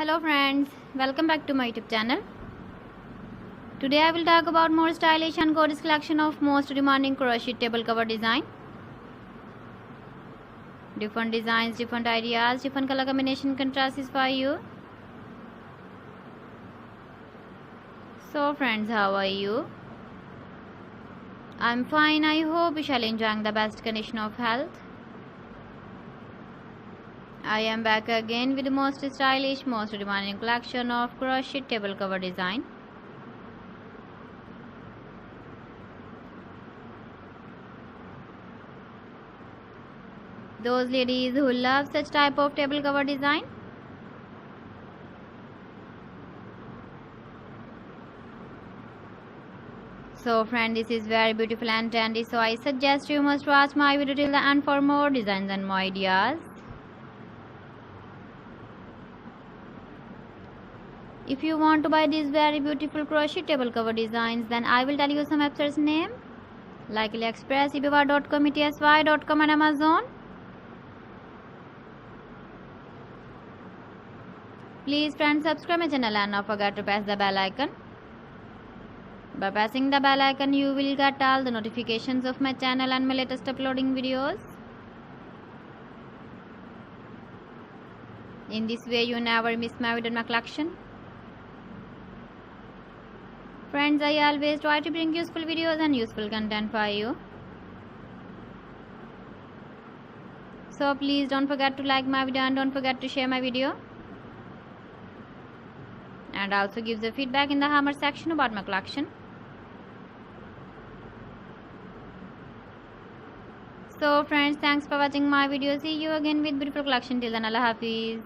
Hello friends, welcome back to my YouTube channel. Today I will talk about more stylish and gorgeous collection of most demanding crochet table cover design. Different designs, different ideas, different color combination contrasts for you. So friends, how are you? I'm fine. I hope you shall enjoying the best condition of health. I am back again with the most stylish, most demanding collection of crochet table cover design. Those ladies who love such type of table cover design, so friend, this is very beautiful and trendy, so I suggest you must watch my video till the end for more designs and more ideas. If you want to buy these very beautiful crochet table cover designs, then I will tell you some websites name like AliExpress, eBay.com, ETSY.com and Amazon. Please friends, subscribe my channel and not forget to press the bell icon. By pressing the bell icon, you will get all the notifications of my channel and my latest uploading videos. In this way, you never miss my video in my collection. Friends, I always try to bring useful videos and useful content for you. So please don't forget to like my video and don't forget to share my video. And also give the feedback in the comment section about my collection. So friends, thanks for watching my video. See you again with beautiful collection. Till then, Allah Hafiz.